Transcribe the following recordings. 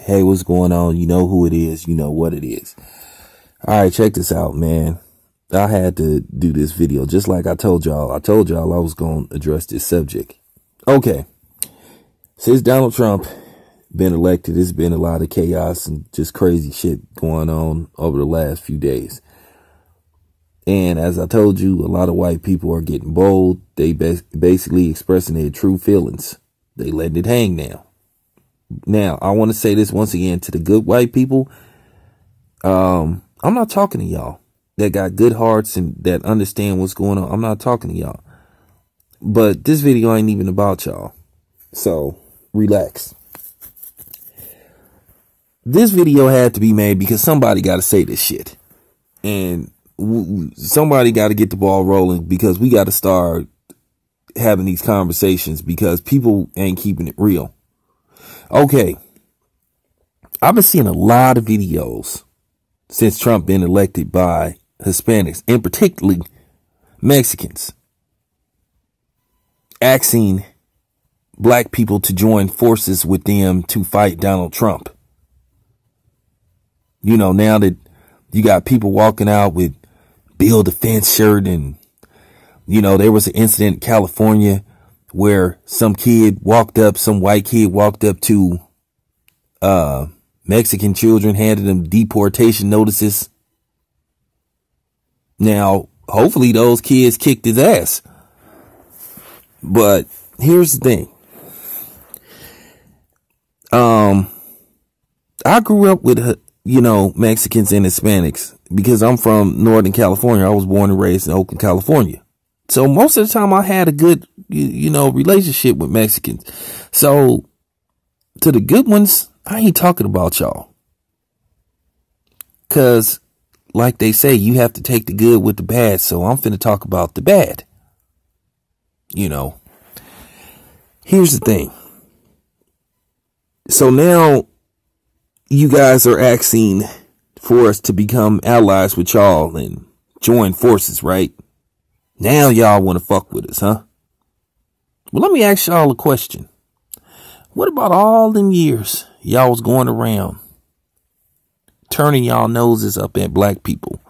Hey, what's going on? You know who it is. You know what it is. All right, check this out, man. I had to do this video just like I told y'all. I told y'all I was going to address this subject. Okay. Since Donald Trump been elected, there's been a lot of chaos and just crazy shit going on over the last few days. And as I told you, a lot of white people are getting bold. They basically expressing their true feelings. They letting it hang now. Now, I want to say this once again to the good white people. I'm not talking to y'all that got good hearts and that understand what's going on. I'm not talking to y'all. But this video ain't even about y'all. So, relax. This video had to be made because somebody got to say this shit. And somebody got to get the ball rolling because we got to start having these conversations because people ain't keeping it real. Okay, I've been seeing a lot of videos since Trump been elected by Hispanics, and particularly Mexicans, asking black people to join forces with them to fight Donald Trump. You know, now that you got people walking out with Build a Fence shirt and, you know, there was an incident in California where some white kid walked up to Mexican children, handed them deportation notices. Now, hopefully those kids kicked his ass. But here's the thing. I grew up with, Mexicans and Hispanics because I'm from Northern California. I was born and raised in Oakland, California. So most of the time I had a good, relationship with Mexicans. So to the good ones, I ain't talking about y'all. Cause like they say, you have to take the good with the bad. So I'm finna talk about the bad. Here's the thing. So now you guys are asking for us to become allies with y'all and join forces, right? Now y'all want to fuck with us, huh? Well, let me ask y'all a question. What about all them years y'all was going around turning y'all noses up at black people,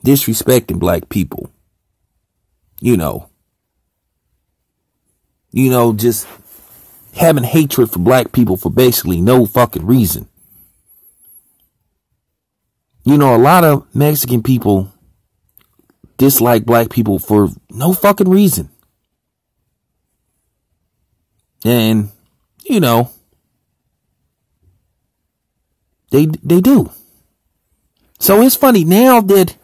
disrespecting black people, just having hatred for black people for basically no fucking reason. A lot of Mexican people dislike black people for no fucking reason. And, they do. So it's funny now that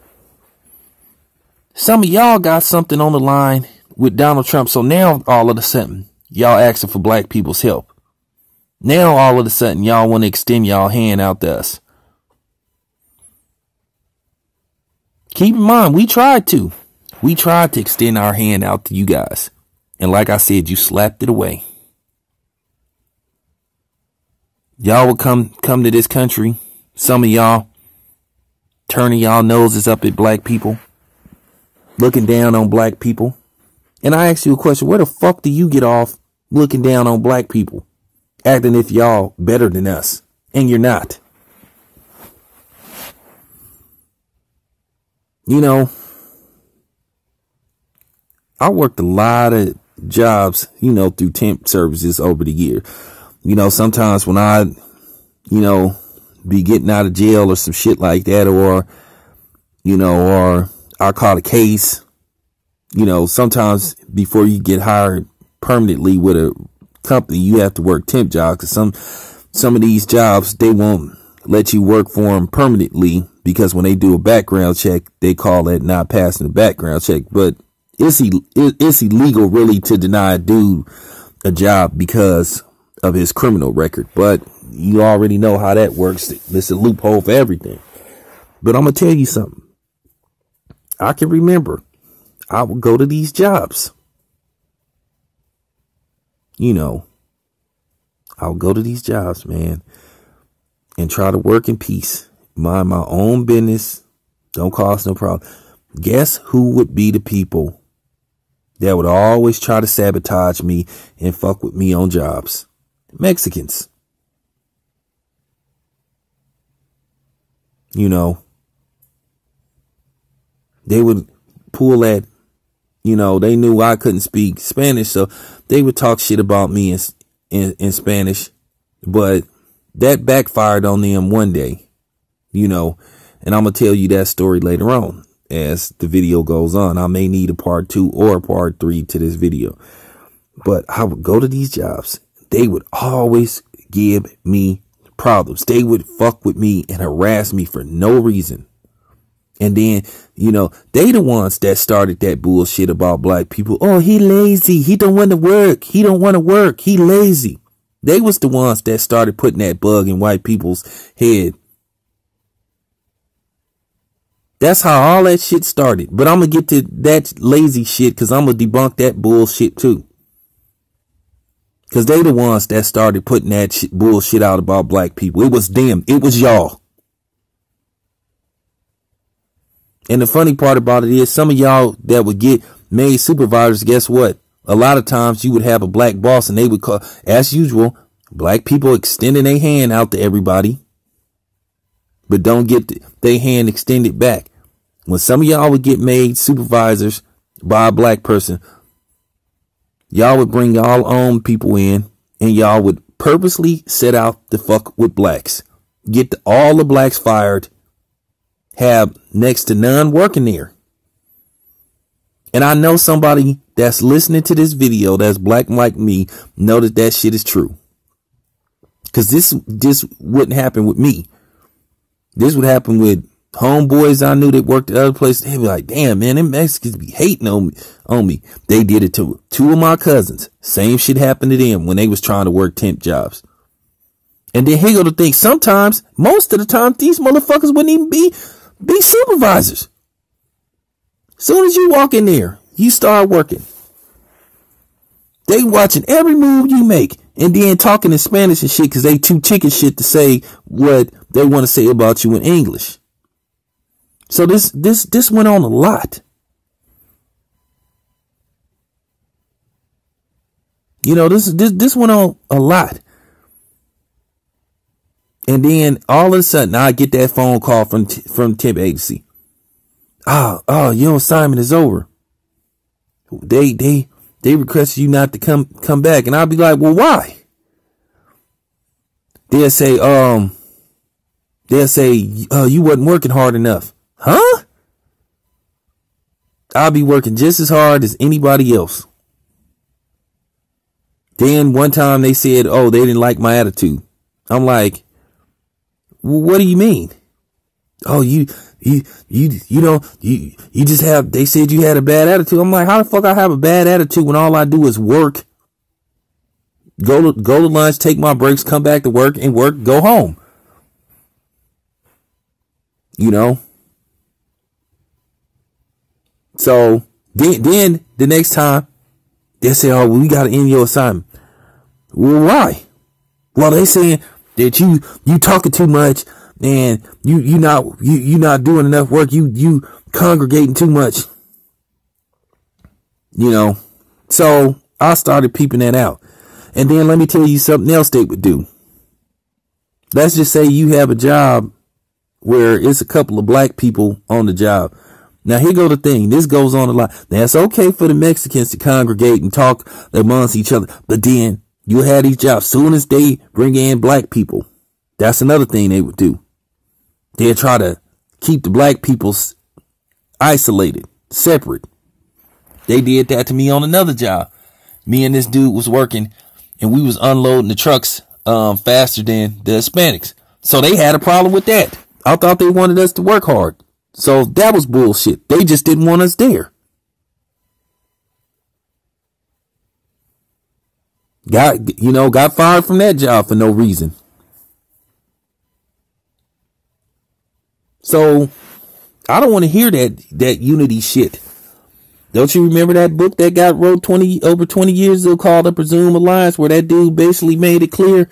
some of y'all got something on the line with Donald Trump. So now all of a sudden y'all asking for black people's help. Now all of a sudden y'all want to extend y'all hand out to us. Keep in mind, we tried to extend our hand out to you guys. And like I said, you slapped it away. Y'all would come to this country. Some of y'all turning y'all noses up at black people, looking down on black people. And I ask you a question. Where the fuck do you get off looking down on black people, acting if y'all better than us? And you're not. I worked a lot of jobs, through temp services over the year. Sometimes when I, be getting out of jail or some shit like that, or I caught a case, sometimes before you get hired permanently with a company, you have to work temp jobs. Cause some of these jobs, they won't let you work for them permanently because when they do a background check, they call that not passing the background check. But it's illegal really to deny a dude a job because of his criminal record. But you already know how that works. There's a loophole for everything. But I'm going to tell you something. I can remember I would go to these jobs. I would go to these jobs, man, and try to work in peace. Mind my own business. Don't cause no problem. Guess who would be the people that would always try to sabotage me and fuck with me on jobs? Mexicans. You know, they would pull that, you know, they knew I couldn't speak Spanish, so they would talk shit about me in Spanish, but that backfired on them one day, you know, and I'm going to tell you that story later on as the video goes on. I may need a part 2 or a part 3 to this video, but I would go to these jobs. They would always give me problems. They would fuck with me and harass me for no reason. And then, you know, they the ones that started that bullshit about black people. Oh, he lazy. He don't want to work. He don't want to work. He lazy. They was the ones that started putting that bug in white people's head. That's how all that shit started. But I'm going to get to that lazy shit because I'm going to debunk that bullshit too. Because they the ones that started putting that bullshit out about black people. It was them. It was y'all. And the funny part about it is some of y'all that would get made supervisors, guess what? A lot of times you would have a black boss and they would call, as usual, black people extending their hand out to everybody, but don't get their hand extended back. When some of y'all would get made supervisors by a black person, y'all would bring y'all own people in and y'all would purposely set out to fuck with blacks, get all the blacks fired, have next to none working there. And I know somebody that's listening to this video that's black like me know that that shit is true. Because this wouldn't happen with me. This would happen with homeboys I knew that worked at other places. They'd be like, damn, man, them Mexicans be hating on me. They did it to 2 of my cousins. Same shit happened to them when they was trying to work temp jobs. And then here go the thing. Sometimes, most of the time, these motherfuckers wouldn't even be supervisors. Soon as you walk in there, you start working. They watching every move you make and then talking in Spanish and shit because they too chicken shit to say what they want to say about you in English. So this went on a lot. You know, this went on a lot. And then all of a sudden I get that phone call from temp agency. Oh, your assignment is over. They requested you not to come back. And I'll be like, well, why? They'll say, you wasn't working hard enough. Huh? I'll be working just as hard as anybody else. Then one time they said, oh, they didn't like my attitude. I'm like, well, what do you mean? Oh, you just have, they said you had a bad attitude. I'm like, how the fuck I have a bad attitude when all I do is work, go to lunch, take my breaks, come back to work and work, go home. You know? So then the next time they say, oh, well, we got to end your assignment. Well, why? Well, they saying that you talking too much and you not doing enough work. You congregating too much. You know, so I started peeping that out. And then let me tell you something else they would do. Let's just say you have a job where it's a couple of black people on the job. Now, here go the thing. This goes on a lot. Now, it's okay for the Mexicans to congregate and talk amongst each other. But then you have these jobs. Soon as they bring in black people, that's another thing they would do. They'll try to keep the black people isolated, separate. They did that to me on another job. Me and this dude was working and we was unloading the trucks faster than the Hispanics. So they had a problem with that. I thought they wanted us to work hard. So that was bullshit. They just didn't want us there. Got fired from that job for no reason. So I don't want to hear that unity shit. Don't you remember that book that got wrote over 20 years ago called The Presumed Alliance, where that dude basically made it clear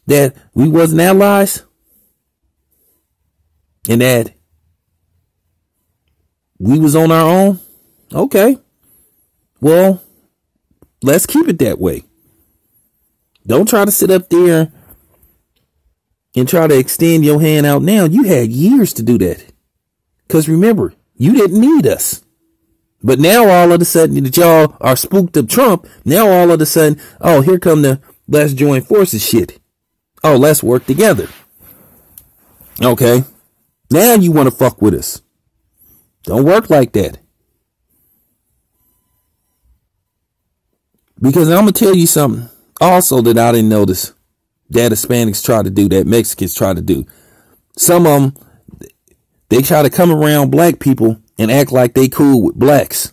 that we wasn't allies and that we was on our own? Okay. Well, let's keep it that way. Don't try to sit up there and try to extend your hand out now, you had years to do that. Because remember, you didn't need us. But now all of a sudden that y'all are spooked up Trump, now all of a sudden, oh, here come the let's join forces shit. Oh, let's work together. Okay. Now you want to fuck with us. Don't work like that. Because I'm going to tell you something also that I didn't notice that Hispanics try to do, that Mexicans try to do. Some of them, they try to come around black people and act like they cool with blacks.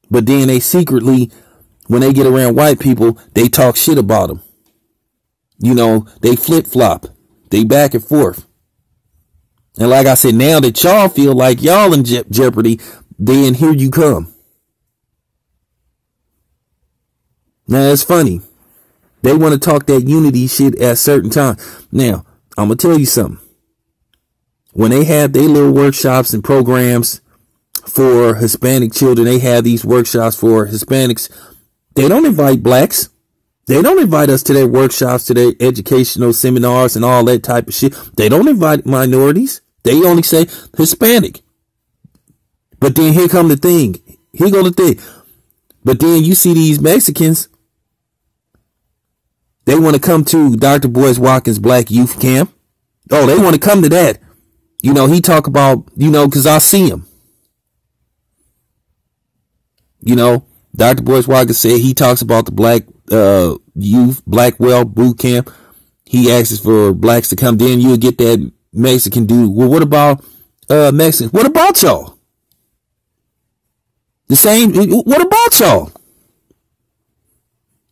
But then they secretly, when they get around white people, they talk shit about them. You know, they flip-flop. They back and forth. And like I said, now that y'all feel like y'all in jeopardy, then here you come. Now, it's funny. They want to talk that unity shit at a certain time. Now, I'm going to tell you something. When they have their little workshops and programs for Hispanic children, they have these workshops for Hispanics. They don't invite blacks. They don't invite us to their workshops, to their educational seminars and all that type of shit. They don't invite minorities. They only say Hispanic. But then here come the thing. Here go the thing. But then you see these Mexicans. They want to come to Dr. Boyce Watkins Black Youth Camp. Oh, they want to come to that. You know, he talk about, you know, because I see him. You know, Dr. Boyce Watkins said he talks about the black youth, Blackwell boot camp. He asks for blacks to come. Then you'll get that Mexican dude. Well, what about Mexicans? What about y'all? The same. What about y'all?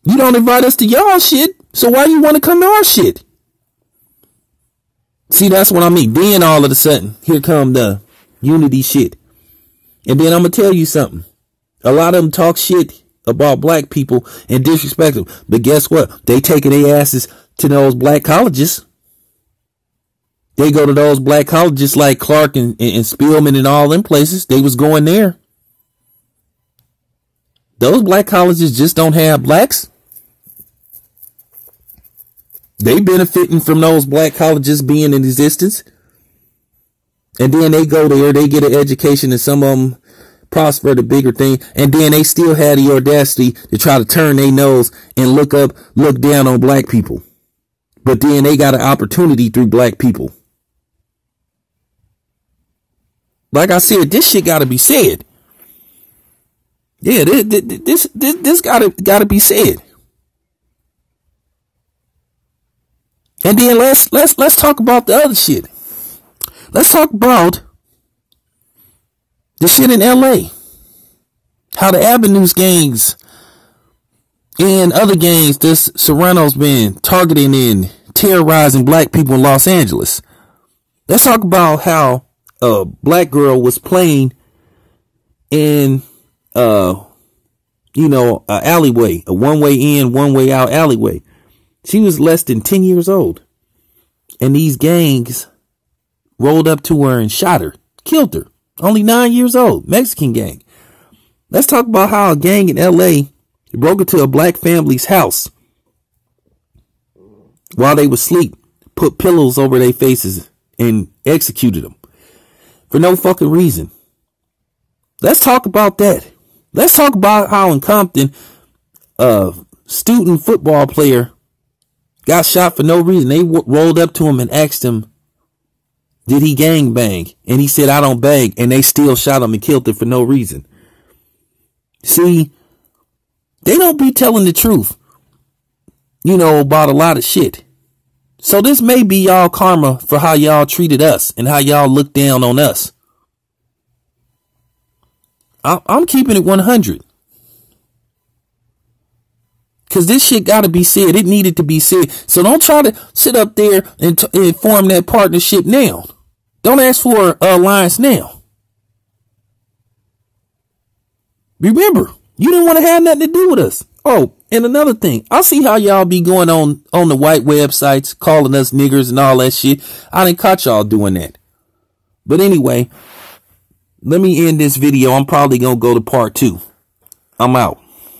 You don't invite us to y'all shit. So why you want to come to our shit? See, that's what I mean. Then all of a sudden, here come the unity shit. And then I'm going to tell you something. A lot of them talk shit about black people and disrespect them. But guess what? They taking their asses to those black colleges. They go to those black colleges like Clark and Spelman and all them places. They was going there. Those black colleges just don't have blacks. They benefiting from those black colleges being in existence. And then they go there, they get an education, and some of them prosper the bigger thing. And then they still had the audacity to try to turn their nose and look down on black people. But then they got an opportunity through black people. Like I said, this shit gotta be said. Yeah, this gotta be said. And then let's talk about the other shit. Let's talk about the shit in LA. How the Avenues gangs and other gangs, this Serrano's been targeting and terrorizing black people in Los Angeles. Let's talk about how a black girl was playing in an alleyway, a one way in, one way out alleyway. She was less than 10 years old. And these gangs rolled up to her and shot her, killed her. Only 9 years old, Mexican gang. Let's talk about how a gang in LA broke into a black family's house while they were asleep, put pillows over their faces and executed them for no fucking reason. Let's talk about that. Let's talk about how in Compton, a student football player got shot for no reason. They rolled up to him and asked him, did he gang bang? And he said, I don't bang. And they still shot him and killed him for no reason. See, they don't be telling the truth, about a lot of shit. So this may be y'all karma for how y'all treated us and how y'all looked down on us. I'm keeping it 100. Because this shit got to be said. It needed to be said. So don't try to sit up there and form that partnership now. Don't ask for an alliance now. Remember, you didn't want to have nothing to do with us. Oh, and another thing. I see how y'all be going on the white websites, calling us niggers and all that shit. I didn't caught y'all doing that. But anyway, let me end this video. I'm probably going to go to part 2. I'm out.